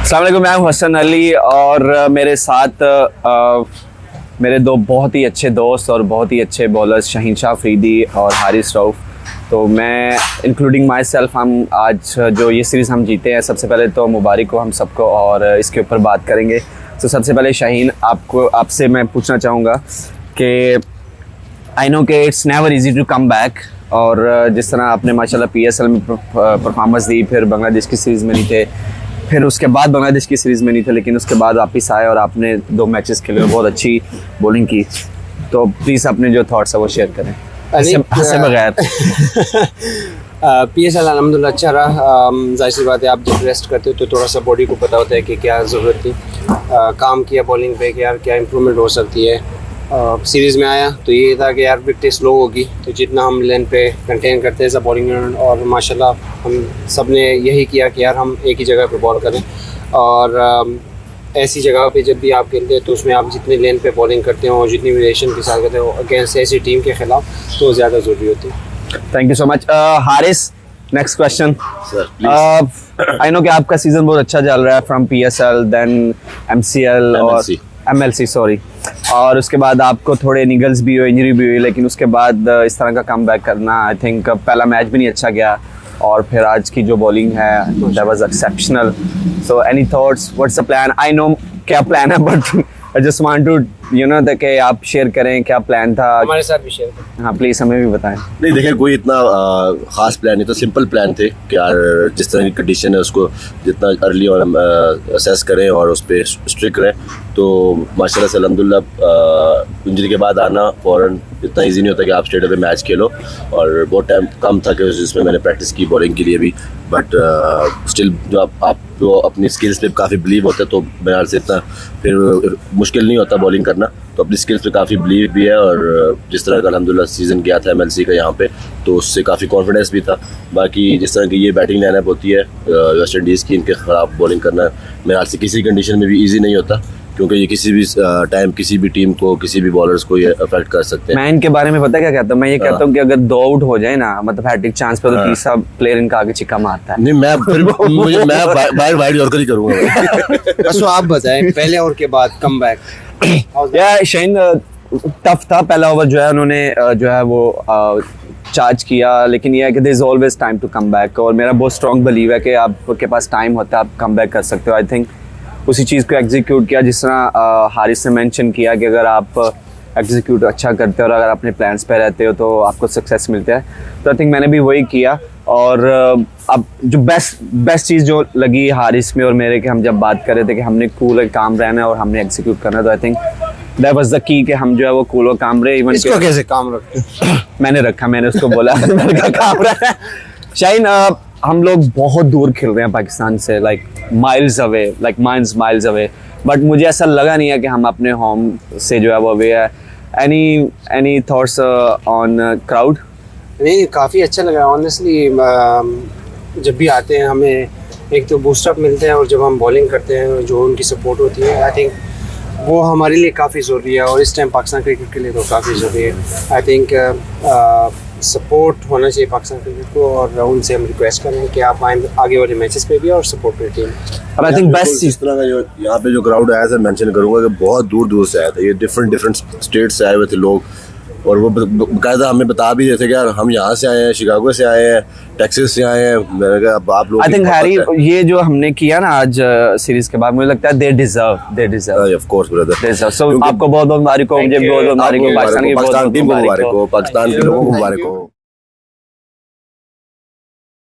अस्सलाम वालेकुम, मैं हूं हसन अली और मेरे साथ मेरे दो बहुत ही अच्छे दोस्त और बहुत ही अच्छे बॉलर्स शहीनशाह अफरीदी और हारिस रऊफ। तो मैं इंक्लूडिंग माई सेल्फ, हम आज जो ये सीरीज़ हम जीते हैं, सबसे पहले तो मुबारक हो हम सबको और इसके ऊपर बात करेंगे। तो सबसे पहले शाहीन, आपसे मैं पूछना चाहूँगा कि आई नो कि it's never easy to come back, और जिस तरह आपने माशाल्लाह PSL में परफॉर्मेंस दी, फिर बांग्लादेश की सीरीज़ में नहीं थे, फिर उसके बाद बांग्लादेश की सीरीज़ में नहीं थे, लेकिन उसके बाद वापस आए और आपने 2 मैचेस खेले और बहुत अच्छी बॉलिंग की। तो प्लीज़ अपने जो थॉट्स है वो शेयर करें हंसे बगैर। PSL अलहमदुलिल्लाह अच्छा रहा। जाहिर सी बात है, आप जब रेस्ट करते हो तो थोड़ा सा बॉडी को पता होता है कि क्या ज़रूरत थी। काम किया बॉलिंग पे कि यार क्या इम्प्रूवमेंट हो सकती है। सीरीज़ में आया तो ये था कि यार विकेट स्लो होगी, तो जितना हम लेन पे कंटेन करते हैं सब बॉलिंग, और माशाल्लाह हम सब ने यही किया कि यार हम एक ही जगह पे बॉल करें। और ऐसी जगह पे जब भी आप खेलते हैं तो उसमें आप जितने लेन पे बॉलिंग करते हो और जितनी वेरिएशन के साथ करते हो अगेंस्ट ऐसी टीम के खिलाफ, तो ज़्यादा ज़रूरी होती है। Thank you so much. Haris, next question. I know कि आपका सीज़न बहुत अच्छा चल रहा है, फ्रॉम PSL देन MCL और MLC सॉरी, और उसके बाद आपको थोड़े निगल्स भी हुए, इंजरी भी हुई, लेकिन उसके बाद इस तरह का कम बैक करना, आई थिंक पहला मैच भी नहीं अच्छा गया और फिर आज की जो बॉलिंग है that was exceptional. So any thoughts, what's the plan? I know क्या प्लान है, but I just want to कि आप शेयर करें क्या प्लान था, हमारे साथ भी शेयर करें। हाँ प्लीज़ हमें भी बताएं। नहीं देखिए, कोई इतना ख़ास प्लान नहीं था, सिंपल प्लान थे कि यार जिस तरह की कंडीशन है उसको जितना अर्ली और असेस करें और उस पर स्ट्रिक्ट रहें। तो माशाल्लाह से अल्हम्दुलिल्लाह इंजरी के बाद आना फ़ौरन इतना इजी नहीं होता कि आप स्टेडियम पे मैच खेलो, और बहुत टाइम कम था कि जिसमें मैंने प्रैक्टिस की बॉलिंग के लिए भी, बट स्टिल जो आप जो अपनी स्किल्स पे काफ़ी बिलीव होता है तो मेरे से इतना फिर मुश्किल नहीं होता बॉलिंग करना। तो अपनी स्किल्स पे काफ़ी बिलीव भी है, और जिस तरह का अल्हम्दुलिल्लाह सीज़न गया था MLC का यहाँ पे, तो उससे काफ़ी कॉन्फिडेंस भी था। बाकी जिस तरह की ये बैटिंग लाइनअप होती है वेस्ट इंडीज़ की, इनके ख़िलाफ़ बॉलिंग करना मेरे से किसी कंडीशन में भी ईजी नहीं होता, क्योंकि ये किसी भी टाइम किसी भी टीम को, किसी भी बॉलर्स को ये अफेक्ट कर सकते हैं। मैं इनके बारे में पता क्या कहता हूँ, मैं ये कहता हूँ कि अगर 2 आउट हो जाए ना, मतलब हैट्रिक चांस पे, तो तीसरा प्लेयर इनका आगे चिक्का मारता है। नहीं मैं फिर मैं बाहर वाइड यॉर्कर ही करूँगा। बस आप बताएं पहले ओवर के बाद कम बैक। यार शाहीन, टफ था पहला ओवर जो है, उन्होंने जो है वो चार्ज किया, लेकिन ये है कि there is always time to come back, और मेरा बहुत स्ट्रॉन्ग बिलीव है कि आपके पास टाइम होता है, आप कम बैक कर सकते हो। आई थिंक उसी चीज़ को एग्जीक्यूट किया जिस तरह हारिस ने मेंशन किया कि अगर आप एग्जीक्यूट अच्छा करते हो और अगर अपने प्लान्स पे रहते हो तो आपको सक्सेस मिलता है। तो आई थिंक मैंने भी वही किया, और अब जो बेस्ट चीज़ जो लगी हारिस में और मेरे के, हम जब बात कर रहे थे कि हमने कूल और काम रहना है और हमने एग्जीक्यूट करना है, तो I think that was the key कि हम जो है वो कूल और काम रहे। इवन इसको कैसे काम रखते? मैंने उसको बोला मेरा काम रहा है। शाहीन, हम लोग बहुत दूर खेल रहे हैं पाकिस्तान से, लाइक माइल्स अवे, बट मुझे ऐसा लगा नहीं है कि हम अपने होम से जो है वो अवे है। Any thoughts on crowd? नहीं, काफ़ी अच्छा लगा ऑनेस्टली। जब भी आते हैं हमें एक तो बूस्टअप मिलते हैं, और जब हम बॉलिंग करते हैं जो उनकी सपोर्ट होती है, आई थिंक वो हमारे लिए काफ़ी ज़रूरी है, और इस टाइम पाकिस्तान क्रिकेट के लिए तो काफ़ी ज़रूरी है। आई थिंक सपोर्ट होना चाहिए पाकिस्तान क्रिकेट को, और उनसे हम रिक्वेस्ट करें कि आप आगे वाले मैचेस पे भी और सपोर्ट करें टीम। और आई थिंक बेस्ट इस तरह का जो यहाँ पे जो क्राउड आया था, मेंशन करूँगा कि बहुत दूर से आया था, ये डिफरेंट स्टेट से आए हुए थे लोग, और वो बाकायदा हमें बता भी रहे थे कि यार हम यहाँ से आए हैं, शिकागो से आए हैं, टेक्सास से आए हैं। मैंने कहा अब आप लोग, आई थिंक हैरी, ये जो हमने किया ना आज सीरीज के बाद, मुझे लगता है they deserve of course brother. So आपको बहुत मुबारक हो, मुझे बहुत मुबारक हो, पाकिस्तान टीम को मुबारक हो, पाकिस्तान के लोगों को मुबारक हो।